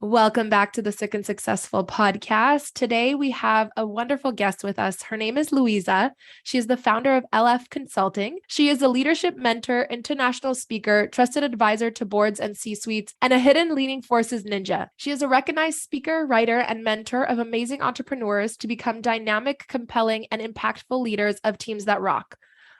Welcome back to the Sick and Successful podcast. Today we have a wonderful guest with us. Her name is Luisa. She is the founder of LF Consulting. She is a leadership mentor, international speaker, trusted advisor to boards and C-suites, and a hidden leading forces ninja. She is a recognized speaker, writer, and mentor of amazing entrepreneurs to become dynamic, compelling, and impactful leaders of teams that rock.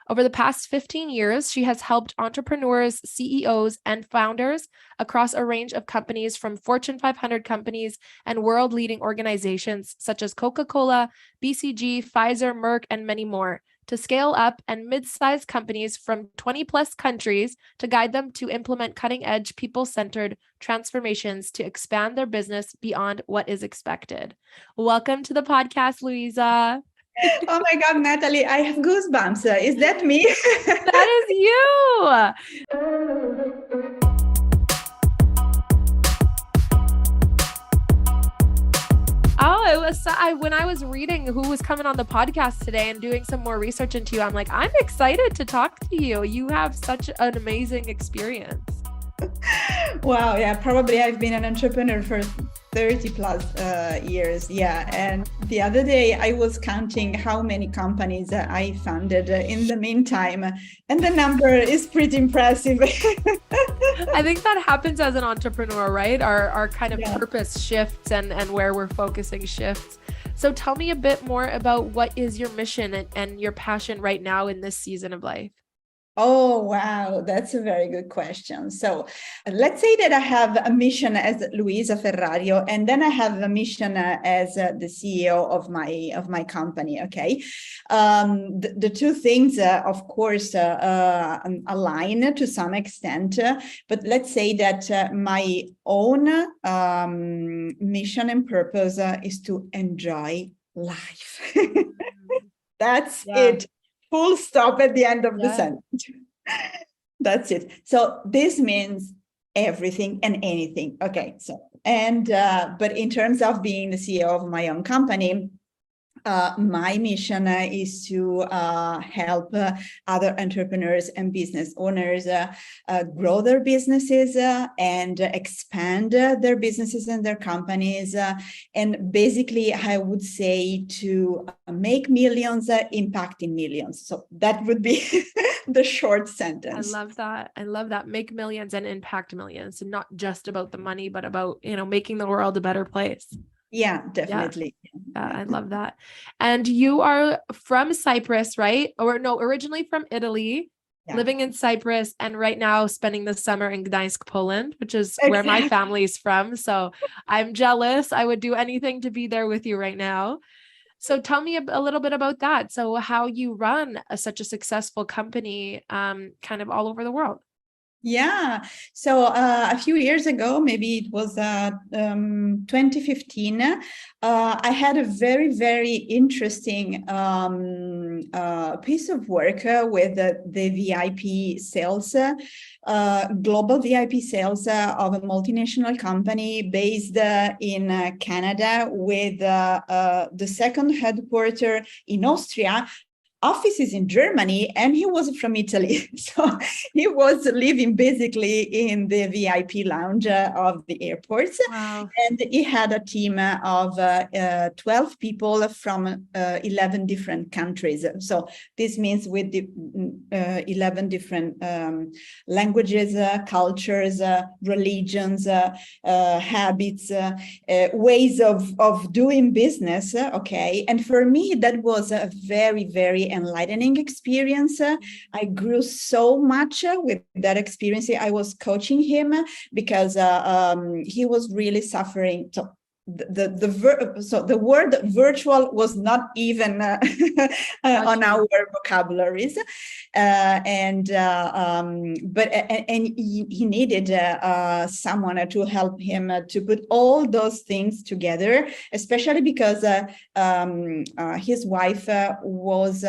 Over the past 15 years, she has helped entrepreneurs, CEOs, and founders across a range of companies from Fortune 500 companies and world-leading organizations such as Coca-Cola, BCG, Pfizer, Merck, and many more, to scale up and mid-sized companies from 20-plus countries to guide them to implement cutting-edge, people-centered transformations to expand their business beyond what is expected. Welcome to the podcast, Luisa. Oh my God, Natalie, I have goosebumps. Is that me? That is you. Oh, it was when I was reading who was coming on the podcast today and doing some more research into you, I'm like, I'm excited to talk to you. You have such an amazing experience. Wow, yeah, probably I've been an entrepreneur for 30 plus years. Yeah. And the other day I was counting how many companies I founded in the meantime. And the number is pretty impressive. I think that happens as an entrepreneur, right? Our kind of purpose shifts and where we're focusing shifts. So tell me a bit more about what is your mission and your passion right now in this season of life. Oh, wow. That's a very good question. So let's say that I have a mission as Luisa Ferrario, and then I have a mission as the CEO of my company. Okay. The two things, of course, align to some extent, but let's say that my own mission and purpose is to enjoy life. That's it. Full stop at the end of the sentence. That's it. So this means everything and anything. Okay. So, but in terms of being the CEO of my own company, my mission is to help other entrepreneurs and business owners grow their businesses and expand their businesses and their companies. And basically, I would say to make millions, impacting millions. So that would be the short sentence. I love that. I love that. Make millions and impact millions. And not just about the money, but about, making the world a better place. Yeah, definitely. Yeah, I love that. And you are from Cyprus, right? Or no, originally from Italy, living in Cyprus, and right now spending the summer in Gdańsk, Poland, which is where my family's from. So I'm jealous. I would do anything to be there with you right now. So tell me a little bit about that. So how you run such a successful company kind of all over the world. Yeah. So a few years ago, maybe it was 2015, I had a very, very interesting piece of work with the VIP sales, global VIP sales of a multinational company based in Canada with the second headquarters in Austria, offices in Germany, and he was from Italy. So he was living basically in the VIP lounge of the airports. Wow. And he had a team of 12 people from 11 different countries. So this means with the 11 different languages, cultures, religions, habits, ways of doing business. Okay. And for me, that was a very, very enlightening experience. I grew so much with that experience. I was coaching him because he was really suffering. So the word virtual was not even on our vocabularies, and he needed someone to help him to put all those things together, especially because his wife was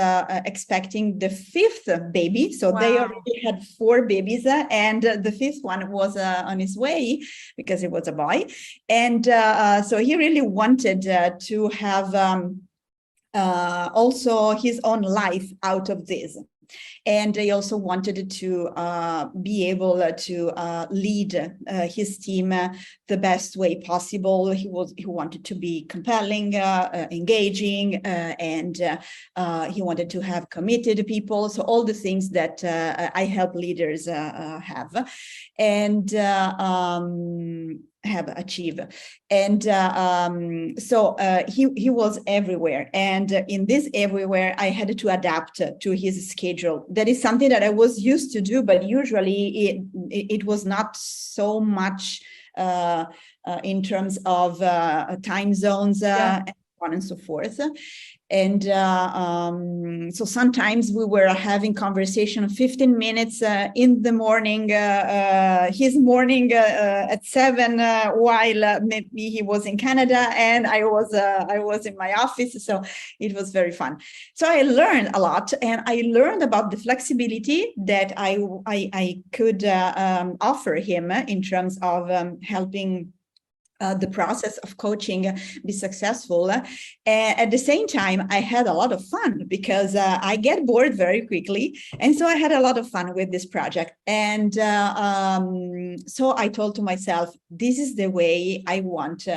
expecting the fifth baby, so they already had 4 babies, and the fifth one was on his way because it was a boy, and so he really wanted to have also his own life out of this. And he also wanted to be able to lead his team the best way possible. He wanted to be compelling, engaging, and he wanted to have committed people. So all the things that I help leaders have, and have achieved. And so he was everywhere. And in this everywhere, I had to adapt to his schedule. That is something that I was used to do, but usually it was not so much in terms of time zones and so on and so forth. And so sometimes we were having conversation 15 minutes in the morning, his morning at 7, while maybe he was in Canada and I was in my office. So it was very fun. So I learned a lot, and I learned about the flexibility that I could offer him in terms of helping the process of coaching be successful. At the same time, I had a lot of fun because I get bored very quickly. And so I had a lot of fun with this project. And so I told to myself, this is the way I want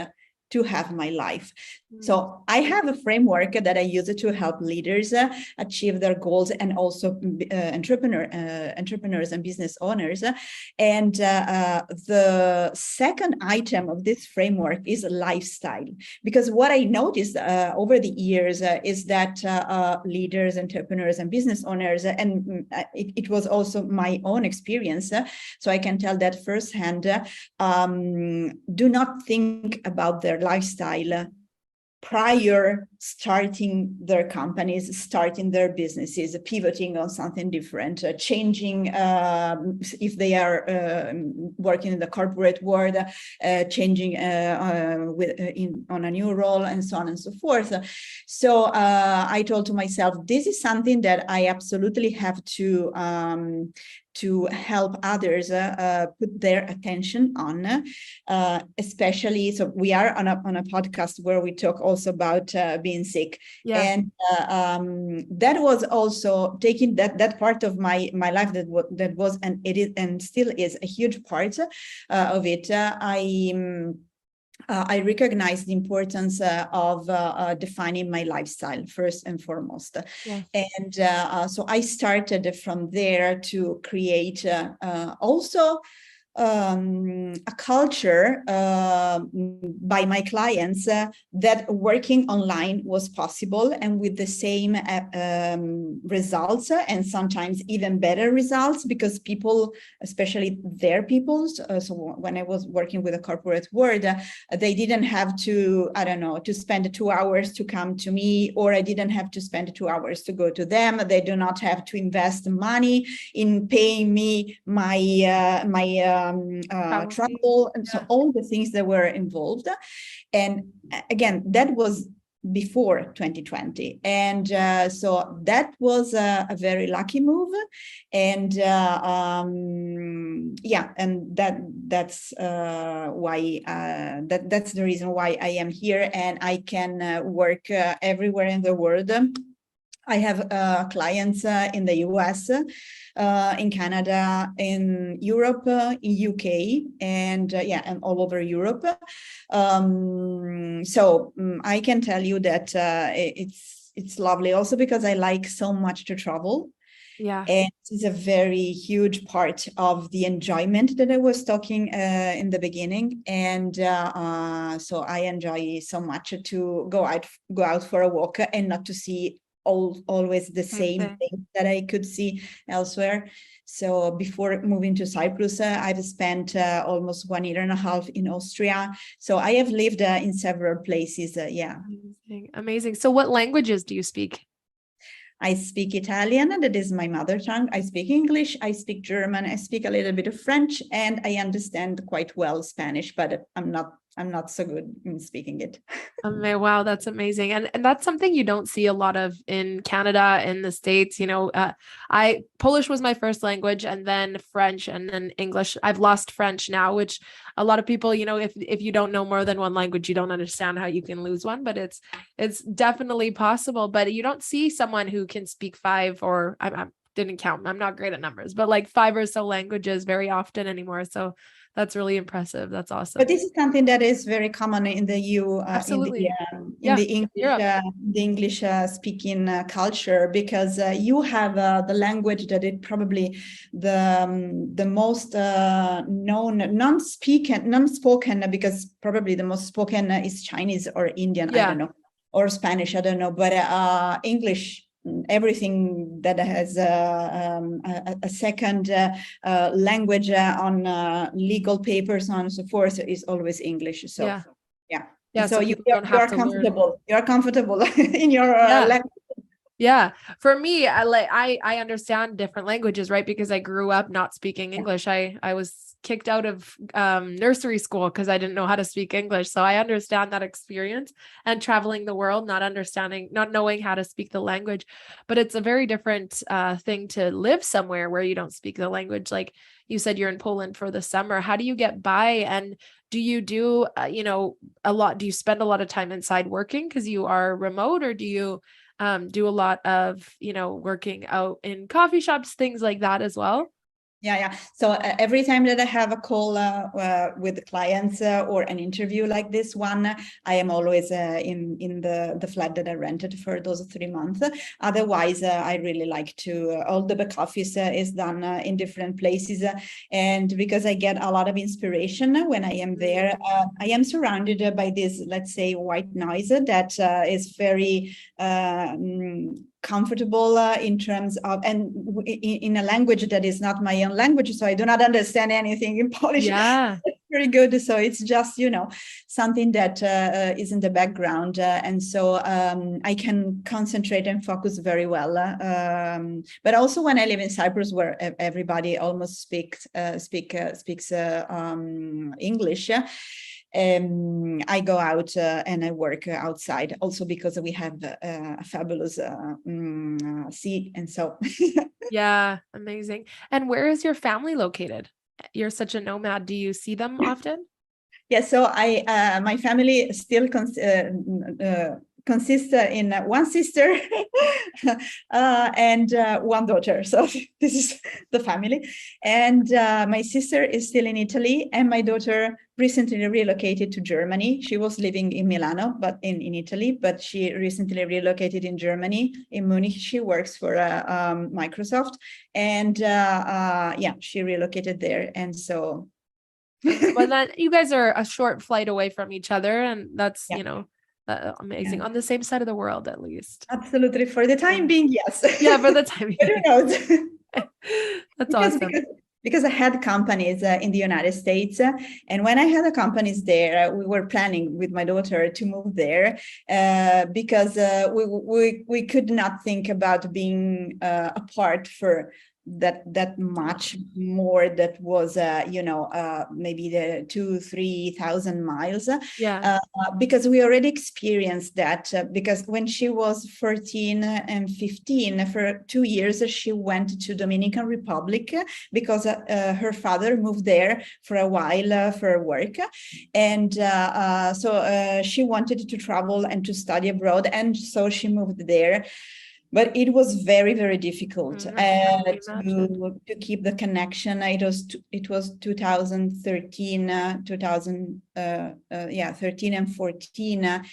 to have my life. So I have a framework that I use to help leaders achieve their goals, and also entrepreneurs and business owners. And the second item of this framework is lifestyle, because what I noticed over the years is that leaders, entrepreneurs, and business owners, and it was also my own experience, so I can tell that firsthand, do not think about their lifestyle prior starting their companies, starting their businesses, pivoting on something different, changing if they are working in the corporate world, changing on a new role, and so on and so forth. So I told to myself, this is something that I absolutely have to help others put their attention on, especially, so we are on a podcast where we talk also about being sick. And that was also taking that part of my life that was, and it is, and still is, a huge part of it. I recognize the importance of defining my lifestyle first and foremost. And so I started from there to create also a culture by my clients that working online was possible, and with the same results, and sometimes even better results, because people, especially their people, so when I was working with a corporate world, they didn't have to, I don't know, to spend 2 hours to come to me, or I didn't have to spend 2 hours to go to them. They do not have to invest money in paying me my travel, and so all the things that were involved. And again, that was before 2020, and so that was a very lucky move. And yeah, and that's why that's the reason why I am here, and I can work everywhere in the world. I have clients in the US, in Canada, in Europe, in UK, and yeah, and all over Europe. So I can tell you that it's lovely, also because I like so much to travel. And it's a very huge part of the enjoyment that I was talking in the beginning. And so I enjoy so much to go out for a walk and not to see always the same thing that I could see elsewhere. So before moving to Cyprus, I've spent almost 1.5 years in Austria. So I have lived in several places. Amazing. So what languages do you speak? I speak Italian, that is my mother tongue. I speak English, I speak German, I speak a little bit of French, and I understand quite well Spanish, but I'm not so good in speaking it. Wow, that's amazing. And that's something you don't see a lot of in Canada, in the States. You know, Polish was my first language, and then French, and then English. I've lost French now, which a lot of people, you know, if you don't know more than one language, you don't understand how you can lose one, but it's definitely possible. But you don't see someone who can speak 5, or I'm didn't count. I'm not great at numbers, but like 5 or so languages very often anymore. So that's really impressive. That's awesome. But this is something that is very common in the Absolutely. in Yeah. the English speaking culture, because you have the language that is probably the most known non-spoken, because probably the most spoken is Chinese or Indian, I don't know, or Spanish, I don't know, but English, everything that has a second language on legal papers and so forth is always English. So yeah. So you people don't have are to comfortable. learn. You are comfortable in your language. Yeah. For me, I understand different languages, right? Because I grew up not speaking English. I was kicked out of nursery school because I didn't know how to speak English. So I understand that experience, and traveling the world, not knowing how to speak the language. But it's a very different thing to live somewhere where you don't speak the language. Like you said, you're in Poland for the summer. How do you get by? And do you do, a lot? Do you spend a lot of time inside working because you are remote, or do you do a lot of, working out in coffee shops, things like that as well? Yeah. So every time that I have a call with the clients or an interview like this one, I am always in the flat that I rented for those 3 months. Otherwise, I really like to, all the back office is done in different places. And because I get a lot of inspiration when I am there, I am surrounded by this, let's say, white noise that is very comfortable in terms of, and in a language that is not my own language, so I do not understand anything in Polish. Yeah. It's very good. So it's just, something that is in the background, and so I can concentrate and focus very well. But also when I live in Cyprus, where everybody almost speaks English, I go out and I work outside, also because we have a fabulous sea, and so. Yeah, amazing. And where is your family located? You're such a nomad. Do you see them often? Yeah, so my family still consists in one sister and one daughter. So this is the family. And my sister is still in Italy, and my daughter recently relocated to Germany. She was living in Milano, but in Italy, but she recently relocated in Germany, in Munich. She works for Microsoft, and she relocated there. And so. Well, then you guys are a short flight away from each other, and that's, amazing. Yeah. On the same side of the world, at least. Absolutely. For the time being, yes. Yeah, for the time Who being. knows? That's awesome. Because I had companies in the United States, and when I had the companies there, we were planning with my daughter to move there because we could not think about being apart for that much more. That was maybe the 2,000-3,000 miles, because we already experienced that, because when she was 14 and 15, for 2 years she went to Dominican Republic because her father moved there for a while for work, and so she wanted to travel and to study abroad, and so she moved there. But it was very, very difficult to keep the connection. It was 2013, 13 and 14, and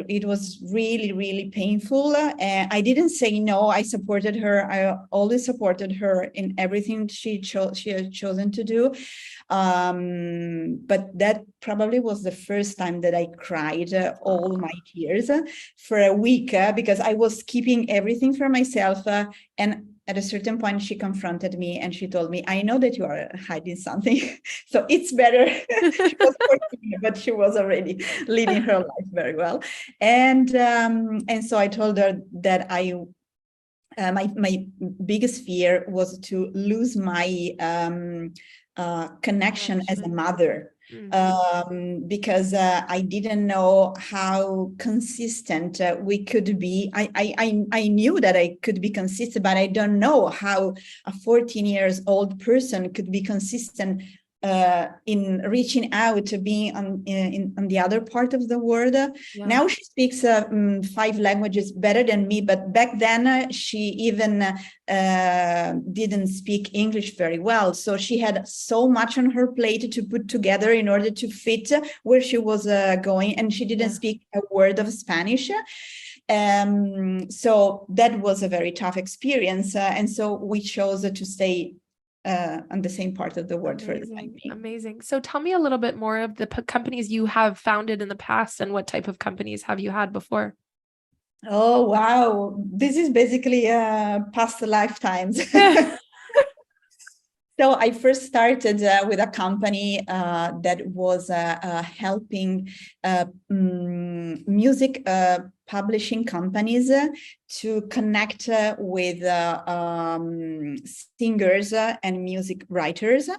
it was really, really painful. I didn't say no. I supported her. I always supported her in everything she had chosen to do. But that probably was the first time that I cried all my tears for a week because I was keeping everything for myself, and at a certain point she confronted me and she told me, I know that you are hiding something, so it's better. She was 14, but she was already leading her life very well, and so I told her that my biggest fear was to lose my connection as a mother. Because I didn't know how consistent we could be. I knew that I could be consistent, but I don't know how a 14 years old person could be consistent in reaching out to being on the other part of the world. Now she speaks 5 languages better than me, but back then she even didn't speak English very well. So she had so much on her plate to put together in order to fit where she was going, and she didn't speak a word of Spanish. So that was a very tough experience, and so we chose to stay on the same part of the world for the time being. Amazing. So tell me a little bit more of the companies you have founded in the past, and what type of companies have you had before? Oh, wow. This is basically past lifetimes. So I first started with a company that was helping music publishing companies to connect with singers and music writers,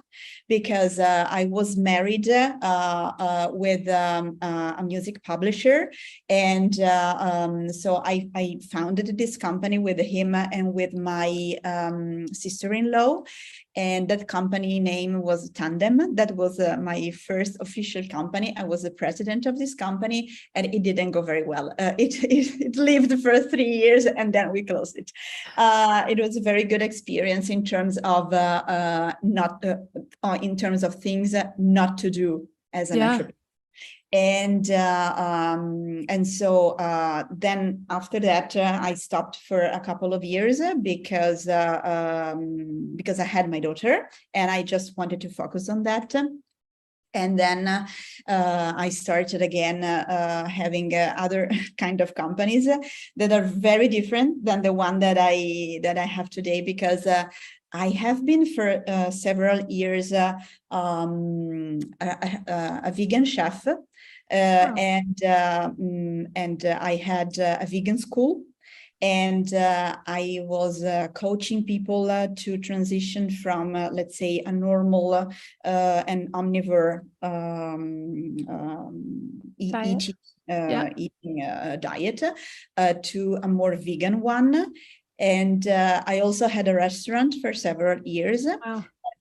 because I was married with a music publisher, and so I founded this company with him and with my sister-in-law. And that company name was Tandem. That was my first official company. I was the president of this company, and it didn't go very well. It lived for 3 years, and then we closed it. It was a very good experience in terms of in terms of things not to do as an entrepreneur. And so then after that, I stopped for a couple of years because I had my daughter, and I just wanted to focus on that. And then I started again having other kind of companies that are very different than the one that I have today, because I have been for several years a vegan chef. And I had a vegan school, and I was coaching people to transition from, let's say, a normal and omnivore eating diet to a more vegan one. And I also had a restaurant for several years.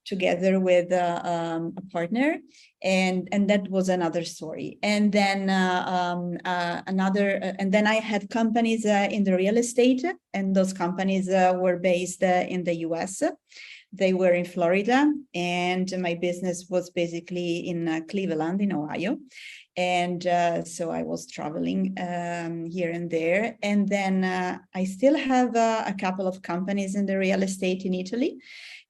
Together with a partner, and that was another story. And then and then I had companies in the real estate, and those companies were based in the US. They were in Florida, and my business was basically in Cleveland, in Ohio. And so I was traveling here and there. And then I still have a couple of companies in the real estate in Italy.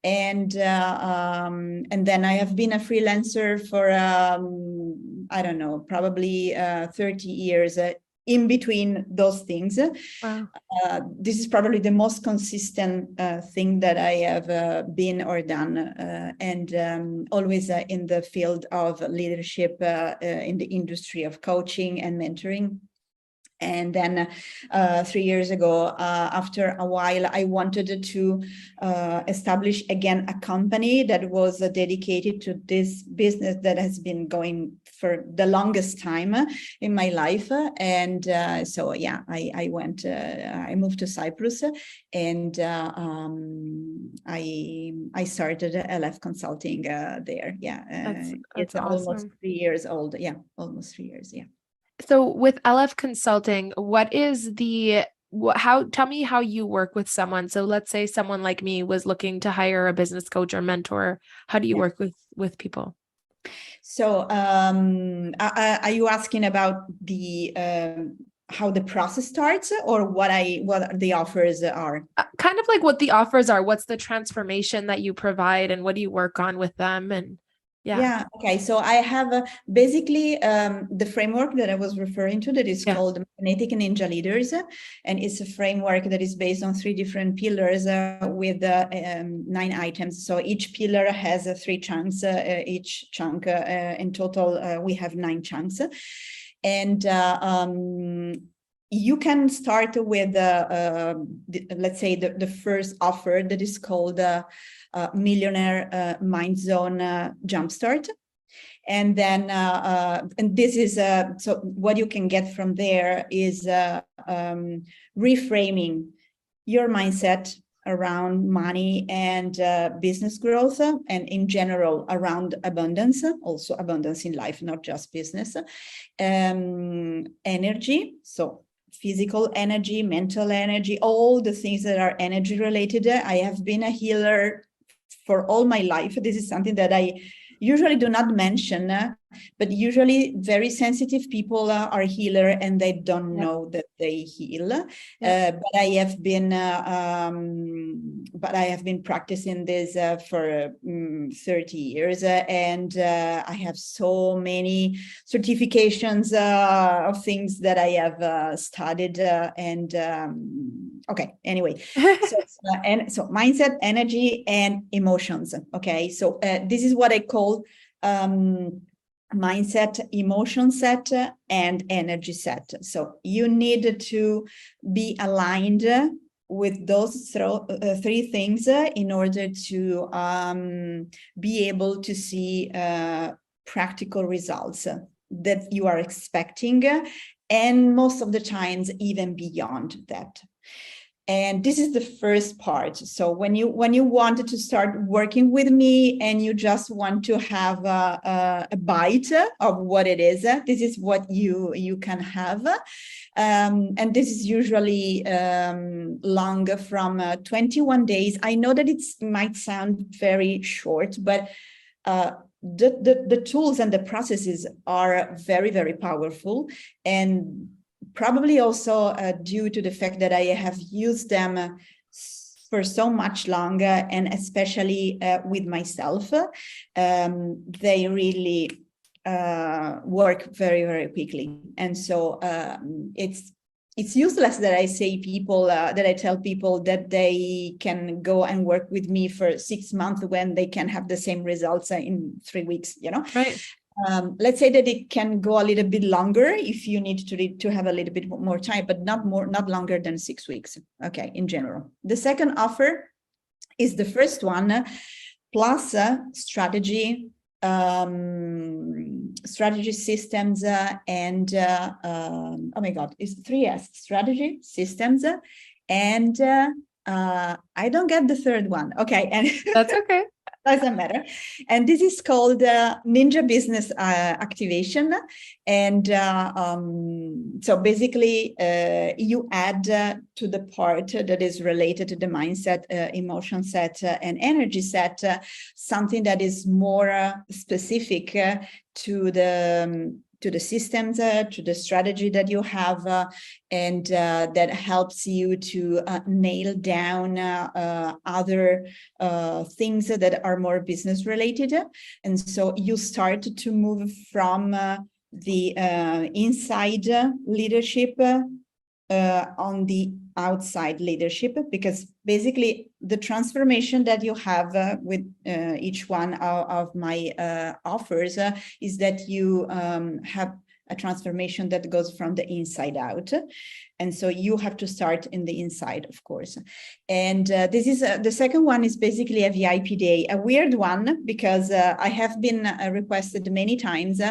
And then I have been a freelancer for, I don't know, probably 30 years in between those things. Wow. This is probably the most consistent thing that I have been or done, and always in the field of leadership in the industry of coaching and mentoring. And then 3 years ago, after a while, I wanted to establish again a company that was dedicated to this business that has been going for the longest time in my life. And so, yeah, I went, I moved to Cyprus, and I started LF Consulting there. Yeah, it's awesome. Almost 3 years old. Yeah, almost 3 years. Yeah. So with LF Consulting, what is tell me how you work with someone. So let's say someone like me was looking to hire a business coach or mentor. How do you work with people? So are you asking about the how the process starts, or what the offers are? Kind of like what the offers are. What's the transformation that you provide, and what do you work on with them? And yeah. Okay. So I have basically the framework that I was referring to, that is called Magnetic Ninja Leaders. And it's a framework that is based on 3 different pillars with 9 items. So each pillar has 3 chunks, each chunk in total, we have 9 chunks. And you can start with, let's say, the first offer that is called Millionaire Mind Zone Jumpstart. And then, and this is, so what you can get from there is reframing your mindset, around money and business growth, and in general around abundance, also abundance in life, not just business. Energy, so physical energy, mental energy, all the things that are energy related. I have been a healer for all my life. This is something that I usually do not mention, but usually very sensitive people are healer and they don't know that they heal. But I have been practicing this for 30 years, and I have so many certifications of things that I have studied. Okay, anyway, so mindset, energy, and emotions. Okay, so this is what I call mindset, emotion set, and energy set. So you need to be aligned with those three things in order to be able to see practical results that you are expecting, and most of the times even beyond that. And this is the first part. So when you wanted to start working with me and you just want to have a bite of what it is, this is what you can have. And this is usually long, from 21 days. I know that it might sound very short, but the tools and the processes are very, very powerful, and probably also due to the fact that I have used them for so much longer, and especially with myself, they really work very, very quickly. And so it's useless that I say that I tell people that they can go and work with me for 6 months when they can have the same results in 3 weeks, Right. Let's say that it can go a little bit longer if you need to have a little bit more time, but not longer than 6 weeks. Okay, in general. The second offer is the first one, plus strategy, systems, and oh my God, it's 3S: strategy, systems, and I don't get the third one. Okay, and that's okay. Doesn't matter. And this is called Ninja Business Activation. And so basically, you add to the part that is related to the mindset, emotion set, and energy set, something that is more specific to the systems, to the strategy that you have, and that helps you to nail down other things that are more business related. And so you start to move from the inside leadership on the outside leadership, because basically the transformation that you have with each one of my offers is that you have a transformation that goes from the inside out. And so you have to start in the inside, of course. And this is the second one is basically a VIP day, a weird one, because I have been requested many times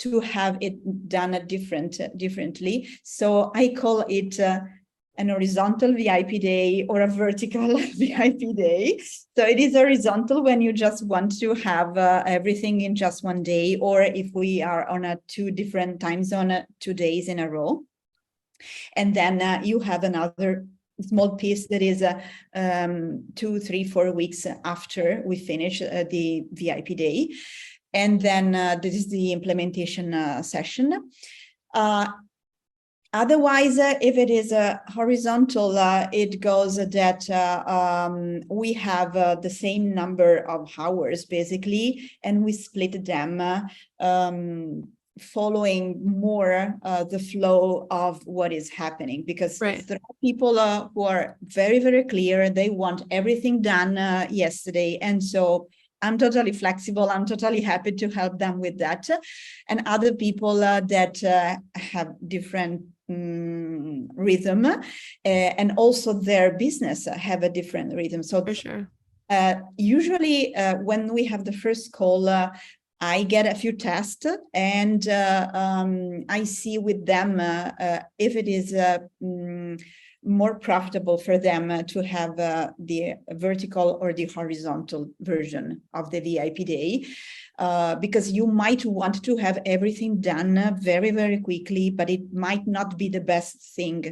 to have it done differently. So I call it an horizontal VIP day or a vertical VIP day. So it is horizontal when you just want to have everything in just one day, or if we are on a 2 different time zone, 2 days in a row. And then you have another small piece that is 2, 3, 4 weeks after we finish the VIP day. And then this is the implementation session. Otherwise, if it is a horizontal, it goes that we have the same number of hours, basically, and we split them following more the flow of what is happening, because there are people who are very, very clear. They want everything done yesterday. And so I'm totally flexible. I'm totally happy to help them with that. And other people that have different rhythm, and also their business have a different rhythm. So for sure. Usually when we have the first call, I get a few tests, and I see with them if it is more profitable for them to have the vertical or the horizontal version of the VIP day, because you might want to have everything done very, very quickly, but it might not be the best thing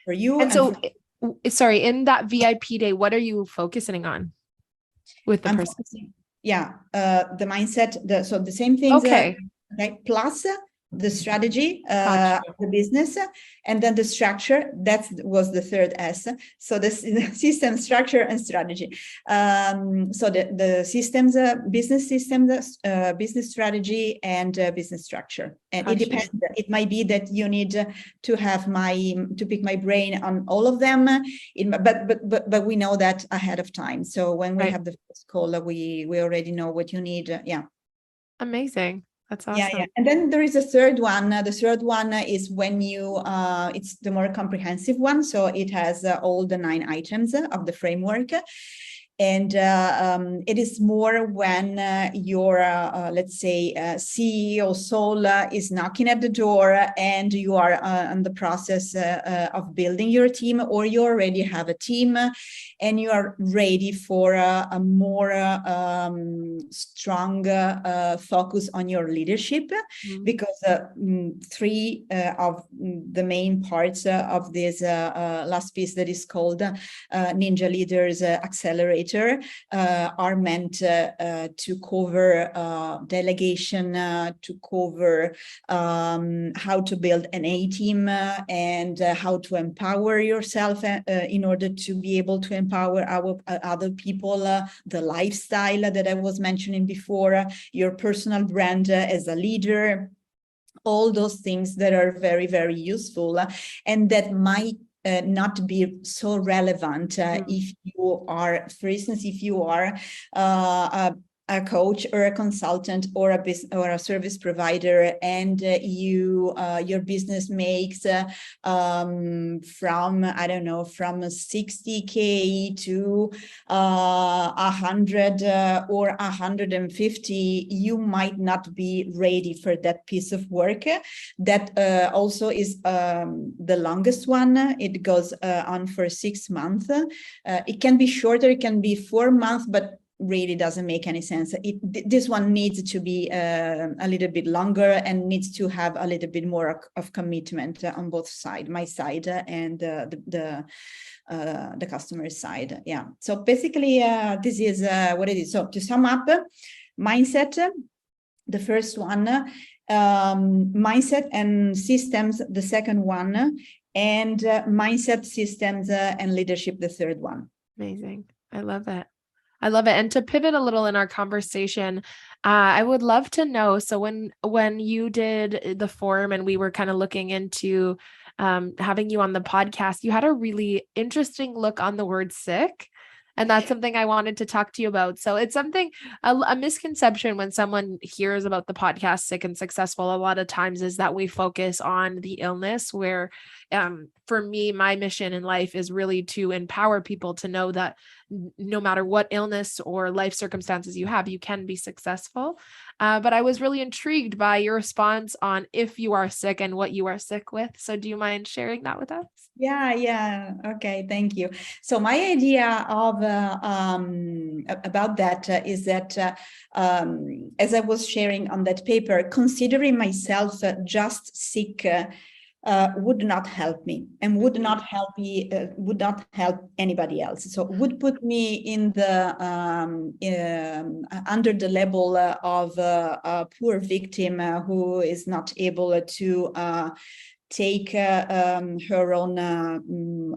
for you. And so, sorry, in that VIP day, what are you focusing on with the person? The mindset, so the same things. Okay. Plus the strategy, Gotcha. the business, and then the structure. That was the third S. So the system, structure, and strategy. So the systems, business systems, business strategy, and business structure. And Gotcha. it depends. It might be that you need to pick my brain on all of them. But we know that ahead of time. So when we have the first call, we already know what you need. Amazing. That's awesome. Yeah. And then there is a third one. The third one is when you, it's the more comprehensive one. So it has all the 9 items of the framework. And it is more when your, let's say, CEO soul is knocking at the door and you are in the process of building your team, or you already have a team and you are ready for a more strong focus on your leadership, because 3 of the main parts of this last piece that is called Ninja Leaders Accelerator are meant to cover delegation, to cover how to build an A team, and how to empower yourself in order to be able to empower our other people, the lifestyle that I was mentioning before, your personal brand as a leader, all those things that are very, very useful and that might not be so relevant if you are, for instance, if you are a coach or a consultant or a business or a service provider, and your business makes from, I don't know, from 60K to 100 or 150, you might not be ready for that piece of work. That also is the longest one. It goes on for 6 months. It can be shorter, it can be 4 months, but really doesn't make any sense. This one needs to be a little bit longer and needs to have a little bit more of commitment on both sides, my side and the customer side. Yeah. So basically, this is what it is. So to sum up, mindset, the first one, mindset and systems, the second one, and mindset, systems, and leadership, the third one. Amazing. I love it. I love it. And to pivot a little in our conversation, I would love to know, so when you did the form and we were kind of looking into having you on the podcast, you had a really interesting look on the word sick. And that's something I wanted to talk to you about. So it's something, a misconception when someone hears about the podcast Sick and Successful, a lot of times is that we focus on the illness, where for me, my mission in life is really to empower people to know that no matter what illness or life circumstances you have, you can be successful. But I was really intrigued by your response on if you are sick and what you are sick with. So do you mind sharing that with us? Yeah. Okay, thank you. So my idea of about that is that as I was sharing on that paper, considering myself just sick would not help me and would not help anybody else. So would put me in the under the level of a poor victim who is not able to take her own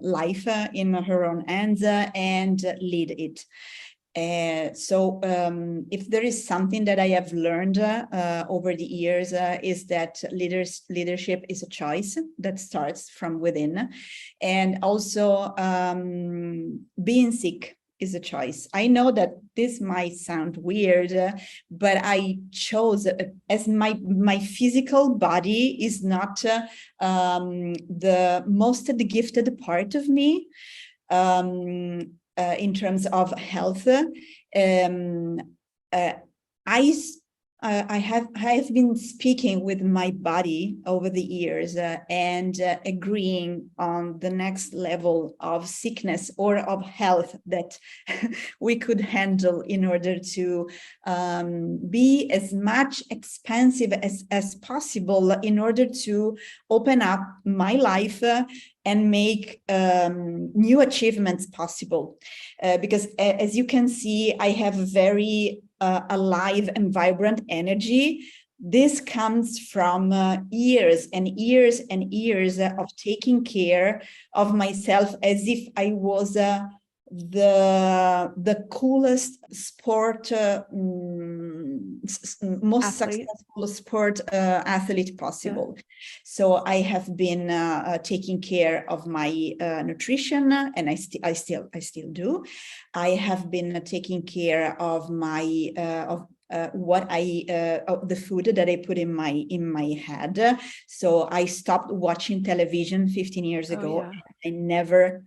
life in her own hands and lead it. So if there is something that I have learned over the years is that leadership is a choice that starts from within. And also being sick is a choice. I know that this might sound weird, but I chose, as my physical body is not the most gifted part of me. In terms of health, I have been speaking with my body over the years and agreeing on the next level of sickness or of health that we could handle in order to be as much expansive as possible in order to open up my life and make new achievements possible. Because as you can see, I have very alive and vibrant energy. This comes from years and years and years of taking care of myself as if I was the coolest sport, most successful sport athlete possible. Yeah. So I have been taking care of my nutrition, and I still do. I have been taking care of my the food that I put in my head. So I stopped watching television 15 years ago. Yeah. I never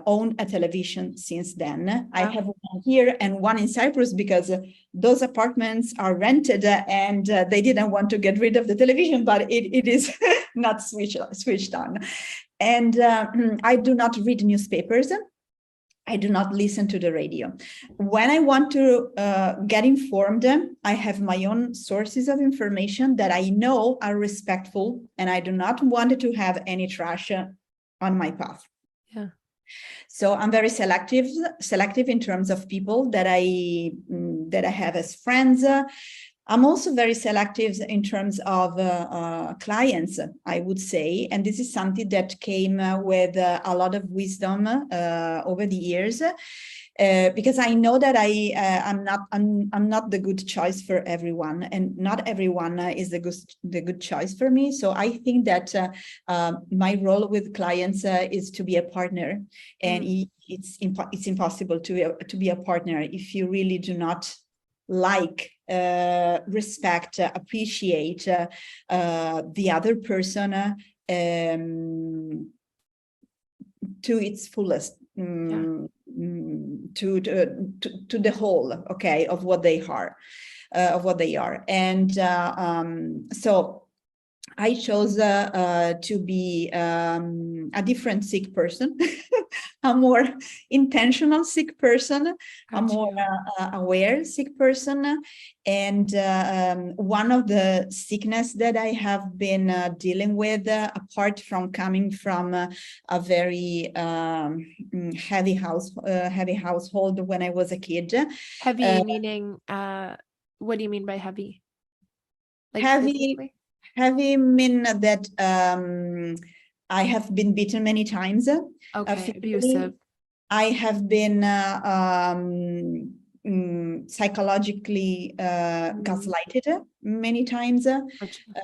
owned a television since then. Wow. I have one here and one in Cyprus because those apartments are rented and they didn't want to get rid of the television, but it is not switched on. And I do not read newspapers. I do not listen to the radio. When I want to get informed, I have my own sources of information that I know are respectful, and I do not want to have any trash on my path. Yeah. So I'm very selective in terms of people that I have as friends. I'm also very selective in terms of clients, I would say, and this is something that came with a lot of wisdom over the years, because I know that I'm not the good choice for everyone, and not everyone is the good choice for me. So I think that my role with clients is to be a partner, and it's impossible to be a partner if you really do not like, respect, appreciate the other person to its fullest, to the whole, okay, of what they are, and so I chose to be a different sick person, a more intentional sick person, a more aware sick person. And one of the sickness that I have been dealing with, apart from coming from a very heavy household when I was a kid. Heavy meaning, what do you mean by heavy? Like heavy. Physically? Heavy mean that I have been beaten many times. Okay, abusive. I have been psychologically gaslighted many times.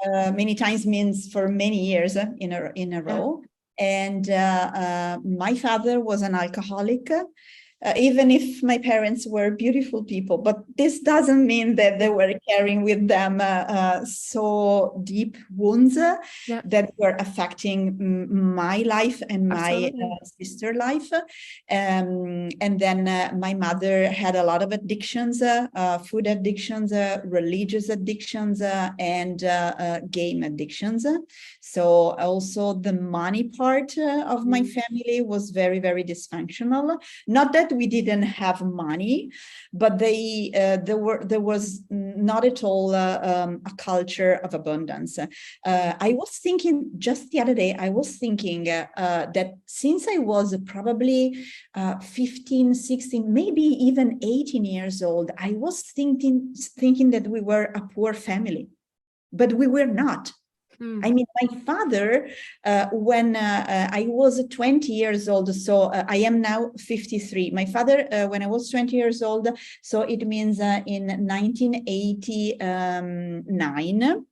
Many times means for many years in a row. And my father was an alcoholic. Even if my parents were beautiful people, but this doesn't mean that they were carrying with them so deep wounds that were affecting my life and my sister's life. And then my mother had a lot of addictions, food addictions, religious addictions, and game addictions. So also the money part of my family was very, very dysfunctional. Not that we didn't have money, but there was not at all a culture of abundance. I was thinking just the other day, that since I was probably 15, 16, maybe even 18 years old, I was thinking that we were a poor family, but we were not. I mean, my father, when I was 20 years old, so I am now 53. My father, when I was 20 years old, so it means in 1989,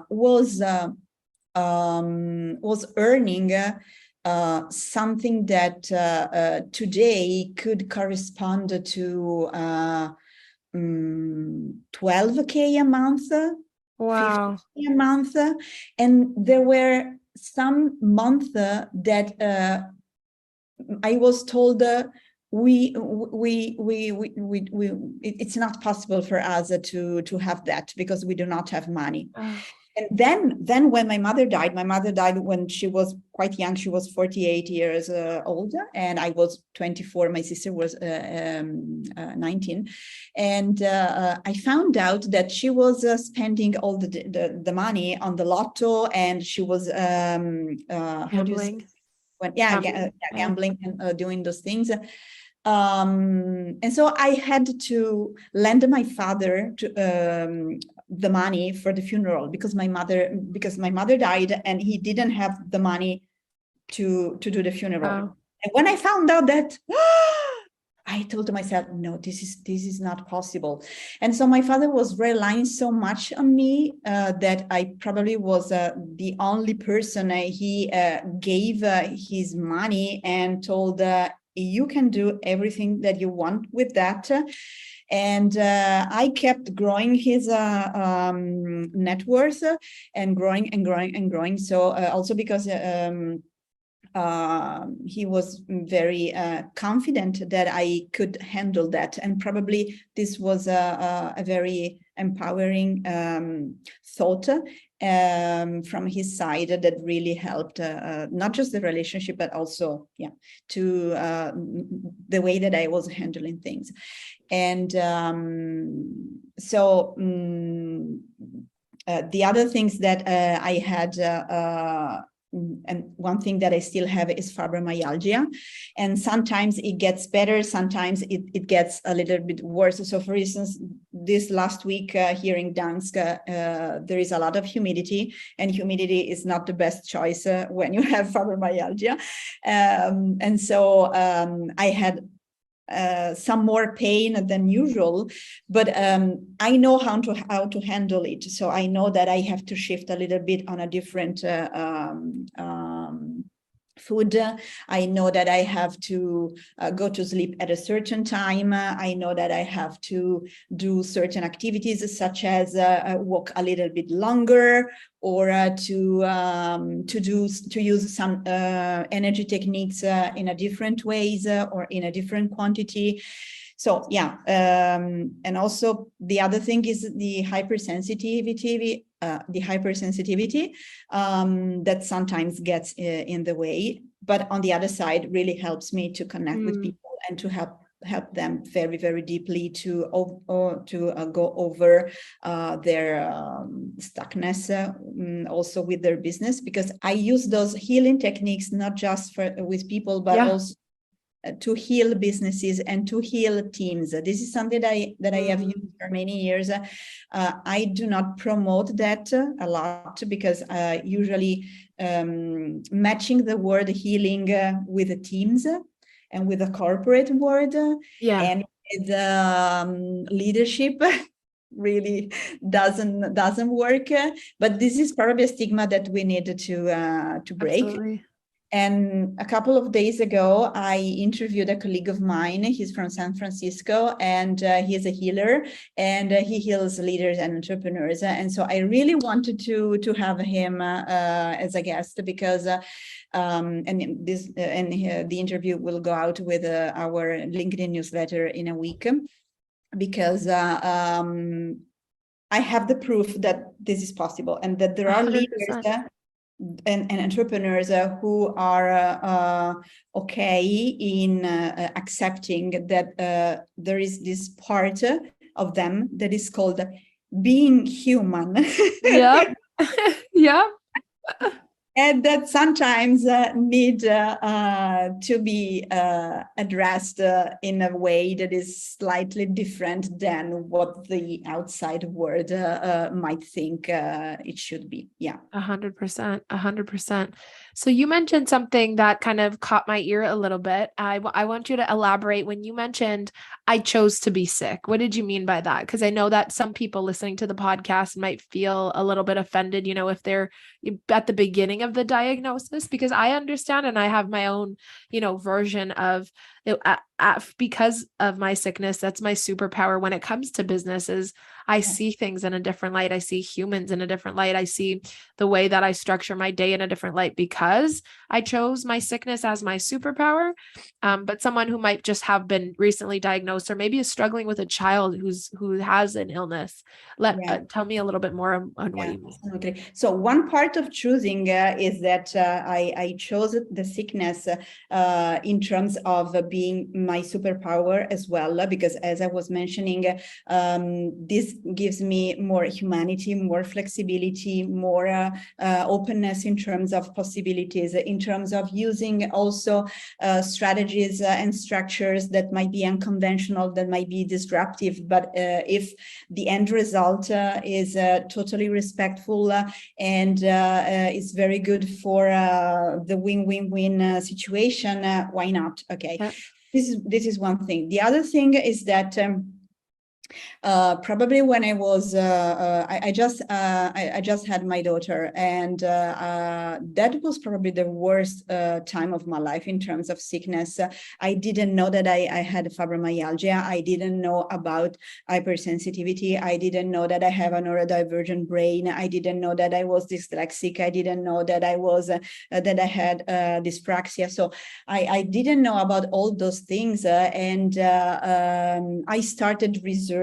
was earning something that today could correspond to 12K a month. Wow. 50 a month, and there were some months that I was told it's not possible for us to have that because we do not have money. Oh. And then when my mother died when she was quite young. She was 48 years old, and I was 24. My sister was 19. And I found out that she was spending all the money on the lotto, and she was how do you say, Gambling. gambling and doing those things. And so I had to lend my father the money for the funeral because my mother died, and he didn't have the money to do the funeral. Oh. And when I found out that, I told myself, no, this is not possible. And so my father was relying so much on me that I probably was the only person he gave his money and told, you can do everything that you want with that. And I kept growing his net worth and growing and growing and growing. So also because he was very confident that I could handle that. And probably this was a very empowering thought from his side that really helped not just the relationship, but also, to the way that I was handling things. And so the other things that I had, and one thing that I still have is fibromyalgia, and sometimes it gets better, sometimes it gets a little bit worse. So for instance, this last week here in Gdansk, there is a lot of humidity, and humidity is not the best choice when you have fibromyalgia. And so I had some more pain than usual, but I know how to handle it. So I know that I have to shift a little bit on a different food. I know that I have to go to sleep at a certain time. I know that I have to do certain activities, such as walk a little bit longer, or to use some energy techniques in a different ways or in a different quantity. So and also the other thing is the hypersensitivity. That sometimes gets in the way, but on the other side really helps me to connect with people and to help them very, very deeply to go over their stuckness, also with their business, because I use those healing techniques not just with people, but also to heal businesses and to heal teams. This is something that I have used for many years. I do not promote that a lot because usually matching the word healing with the teams and with the corporate word and with leadership really doesn't work. But this is probably a stigma that we need to break. Absolutely. And a couple of days ago, I interviewed a colleague of mine. He's from San Francisco, and he's a healer, and he heals leaders and entrepreneurs. And so I really wanted to have him as a guest because, the interview will go out with our LinkedIn newsletter in a week, because I have the proof that this is possible and that there are 100%. leaders and entrepreneurs who are okay in accepting that there is this part of them that is called being human. Yep. Yep. And that sometimes need to be addressed in a way that is slightly different than what the outside world might think it should be. 100%. 100%. So you mentioned something that kind of caught my ear a little bit. I want you to elaborate when you mentioned, I chose to be sick. What did you mean by that? Because I know that some people listening to the podcast might feel a little bit offended, if they're at the beginning of the diagnosis, because I understand and I have my own, version of it, because of my sickness. That's my superpower when it comes to businesses. I see things in a different light. I see humans in a different light. I see the way that I structure my day in a different light because I chose my sickness as my superpower. But someone who might just have been recently diagnosed, or maybe is struggling with a child who has an illness, tell me a little bit more on what you mean. Absolutely. So one part of choosing is that I chose the sickness in terms of being my superpower as well, because as I was mentioning, this gives me more humanity, more flexibility, more openness in terms of possibilities, in terms of using also strategies and structures that might be unconventional, that might be disruptive, but if the end result is totally respectful and is very good for the win-win-win situation, why not? Okay, yeah. This is one thing. The other thing is that probably when I was I just had my daughter, and that was probably the worst time of my life in terms of sickness. I didn't know that I had fibromyalgia. I didn't know about hypersensitivity. I didn't know that I have a neurodivergent brain. I didn't know that I was dyslexic. I didn't know that I was that I had dyspraxia. So I didn't know about all those things, and I started researching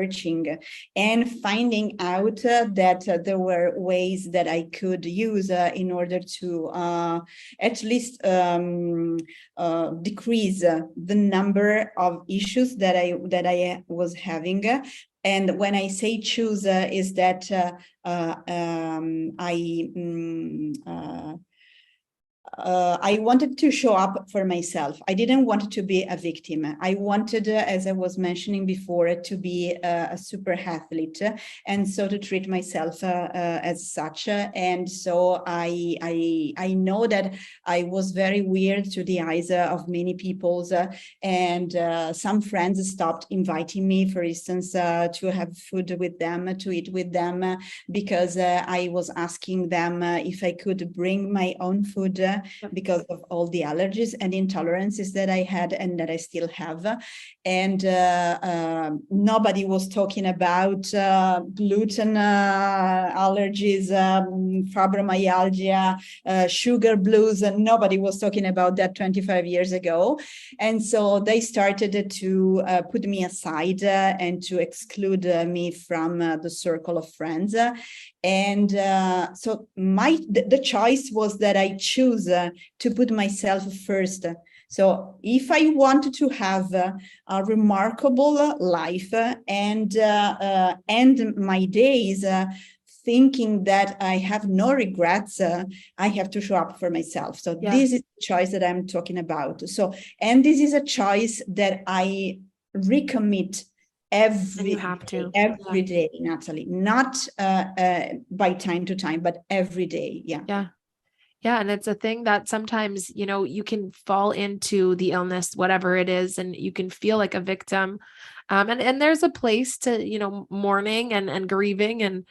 and finding out that there were ways that I could use in order to at least decrease the number of issues that I was having. And when I say choose, is that I wanted to show up for myself. I didn't want to be a victim. I wanted, as I was mentioning before, to be a super athlete, and so to treat myself as such. And so I know that I was very weird to the eyes of many people, and some friends stopped inviting me, for instance, to have food with them, to eat with them, because I was asking them if I could bring my own food, because of all the allergies and intolerances that I had and that I still have. And nobody was talking about gluten allergies, fibromyalgia, sugar blues, and nobody was talking about that 25 years ago. And so they started to put me aside and to exclude me from the circle of friends. And so the choice was that I choose to put myself first. So if I wanted to have a remarkable life and end my days thinking that I have no regrets, I have to show up for myself. So this is the choice that I'm talking about. So, and this is a choice that I recommit every day, Natalie, not by time to time, but every day. Yeah. And it's a thing that sometimes, you can fall into the illness, whatever it is, and you can feel like a victim. And there's a place to, mourning and grieving and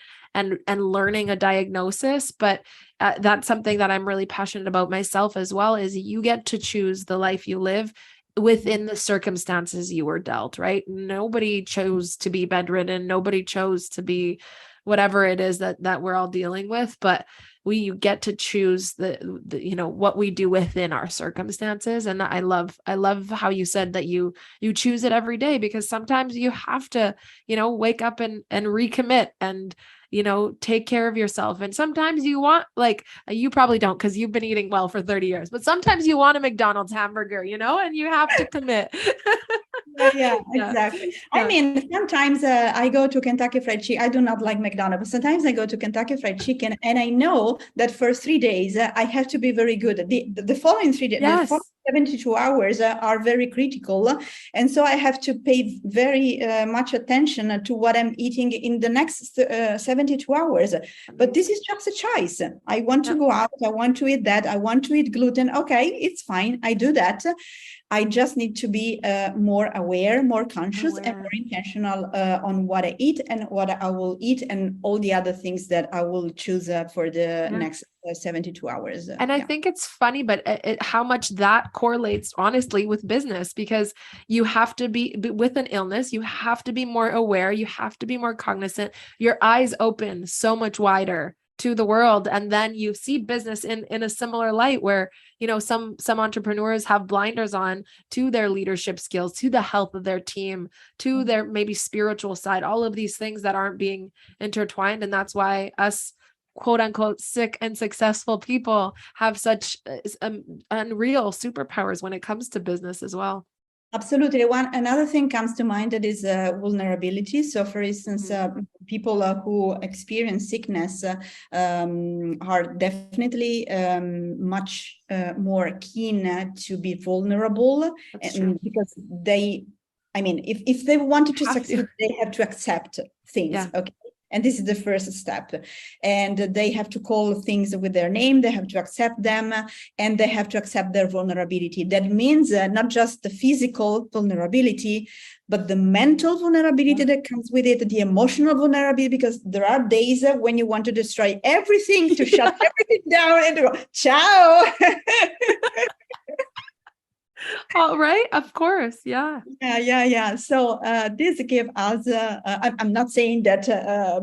learning a diagnosis. But that's something that I'm really passionate about myself as well, is you get to choose the life you live within the circumstances you were dealt, right? Nobody chose to be bedridden. Nobody chose to be whatever it is that we're all dealing with, but we get to choose the what we do within our circumstances. And I love how you said that you choose it every day, because sometimes you have to, wake up and recommit and, take care of yourself. And sometimes you want, like, you probably don't, because you've been eating well for 30 years, but sometimes you want a McDonald's hamburger, and you have to commit. Yeah, exactly. Yeah. I mean, sometimes I go to Kentucky Fried Chicken. I do not like McDonald's, but sometimes I go to Kentucky Fried Chicken, and I know that for 3 days I have to be very good. The following 3 days, the following 72 hours are very critical, and so I have to pay very much attention to what I'm eating in the next 72 hours. But this is just a choice. I want to go out. I want to eat that. I want to eat gluten. Okay, it's fine. I do that. I just need to be more aware, more conscious, and more intentional on what I eat and what I will eat, and all the other things that I will choose for the next 72 hours. And I think it's funny, but how much that correlates honestly with business, because you have to be with an illness, you have to be more aware, you have to be more cognizant, your eyes open so much wider to the world. And then you see business in a similar light where, some entrepreneurs have blinders on to their leadership skills, to the health of their team, to their maybe spiritual side, all of these things that aren't being intertwined. And that's why us quote unquote sick and successful people have such unreal superpowers when it comes to business as well. Absolutely. Another thing comes to mind, that is vulnerability. So, for instance, people who experience sickness are definitely much more keen to be vulnerable, because if they wanted to succeed, they have to accept things. Yeah. Okay. And this is the first step. And they have to call things with their name. They have to accept them, and they have to accept their vulnerability. That means not just the physical vulnerability, but the mental vulnerability that comes with it, the emotional vulnerability, because there are days when you want to destroy everything, to shut everything down and to go, ciao. All right. Of course. Yeah. Yeah. So this gives us, I'm not saying that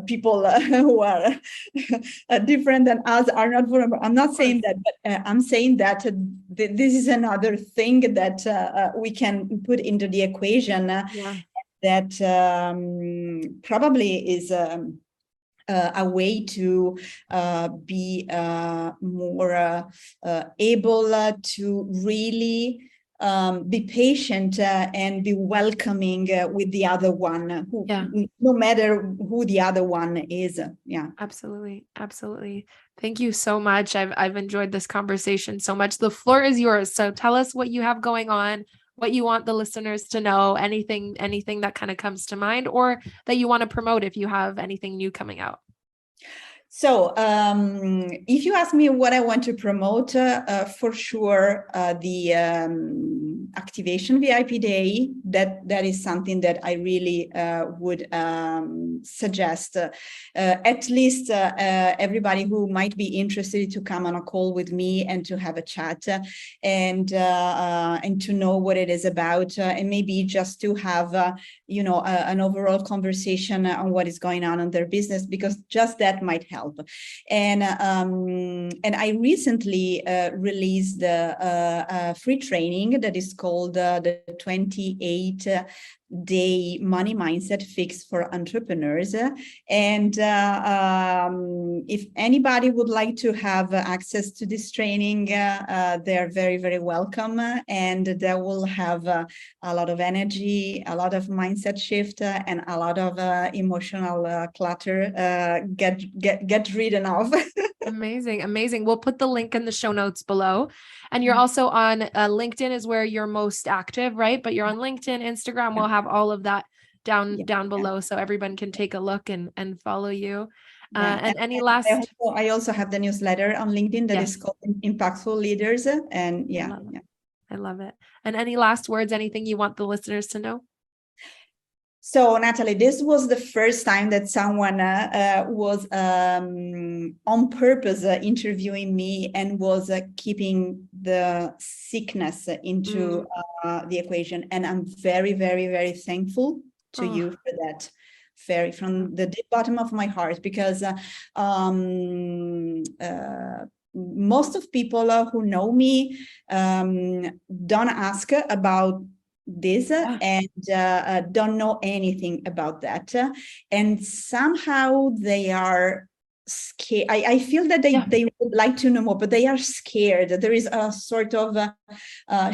people who are different than us are not vulnerable. I'm not saying that, but I'm saying that this is another thing that we can put into the equation that probably is a way to be more able to really be patient and be welcoming with the other one, who, no matter who the other one is. Yeah, absolutely. Thank you so much. I've enjoyed this conversation so much. The floor is yours. So tell us what you have going on, what you want the listeners to know, anything that kind of comes to mind, or that you want to promote if you have anything new coming out. So if you ask me what I want to promote, for sure, the Activation VIP Day, that is something that I really would suggest, at least everybody who might be interested to come on a call with me and to have a chat, and to know what it is about, and maybe just to have an overall conversation on what is going on in their business, because just that might help. And I recently released a free training that is called the 28-day money mindset fix for entrepreneurs. And if anybody would like to have access to this training, they're very, very welcome. And they will have a lot of energy, a lot of mindset shift, and a lot of emotional clutter get rid of. Amazing. We'll put the link in the show notes below. And you're also on LinkedIn is where you're most active, right? But you're on LinkedIn, Instagram. We'll have all of that down below, so everyone can take a look and follow you. And any last? I also have the newsletter on LinkedIn that is called Impactful Leaders. And I love it. And any last words, anything you want the listeners to know? So, Natalie, this was the first time that someone was on purpose interviewing me and was keeping the sickness into the equation. And I'm very, very, very thankful to you for that. Very, from the deep bottom of my heart, because most of people who know me don't ask about this and don't know anything about that, and somehow they are scared. I feel that they would like to know more, but they are scared. There is a sort of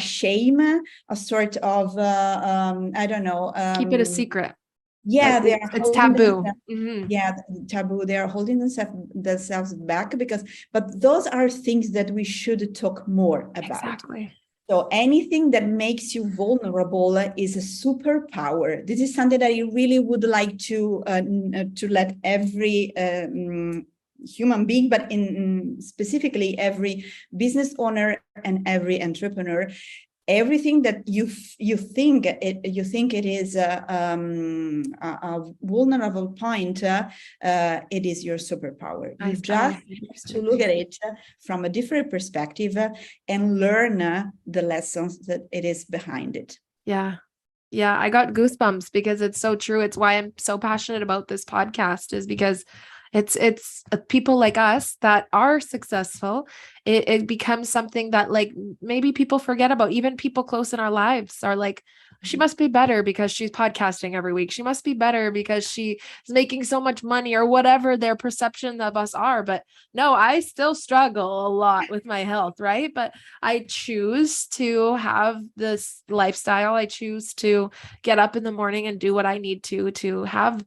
shame, a sort of I don't know, keep it a secret. Yeah, it's taboo. Yeah, taboo. They are holding themselves back, but those are things that we should talk more about. Exactly. So anything that makes you vulnerable is a superpower. This is something that I really would like to let every human being, but specifically every business owner and every entrepreneur. everything that you think it is a vulnerable point, it is your superpower. You just have to look at it from a different perspective and learn the lessons that it is behind it. Yeah. Yeah, I got goosebumps because it's so true. It's why I'm so passionate about this podcast, is because it's people like us that are successful. It becomes something that like maybe people forget about. Even people close in our lives are like, she must be better because she's podcasting every week. She must be better because she is making so much money, or whatever their perception of us are. But no, I still struggle a lot with my health, right? But I choose to have this lifestyle. I choose to get up in the morning and do what I need to have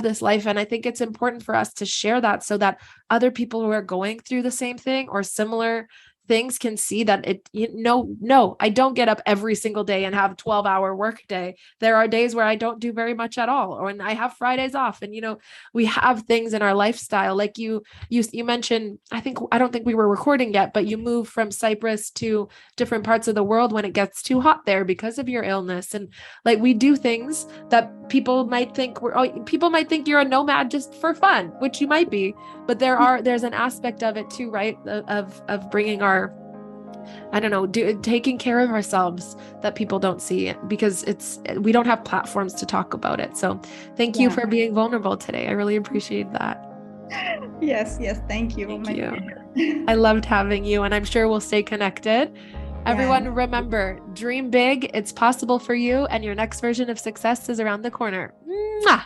this life. And I think it's important for us to share that so that other people who are going through the same thing or similar things can see that no, I don't get up every single day and have 12-hour work day. There are days where I don't do very much at all, or when I have Fridays off. And we have things in our lifestyle, like you mentioned, I don't think we were recording yet, but you moved from Cyprus to different parts of the world when it gets too hot there because of your illness. And like, we do things that people might think you're a nomad just for fun, which you might be, but there's an aspect of it too, right? Of bringing our, I don't know, taking care of ourselves that people don't see, because we don't have platforms to talk about it. So thank you for being vulnerable today. I really appreciate that. Yes. Thank you. Thank you. I loved having you, and I'm sure we'll stay connected. Everyone, remember, dream big. It's possible for you, and your next version of success is around the corner. Mwah!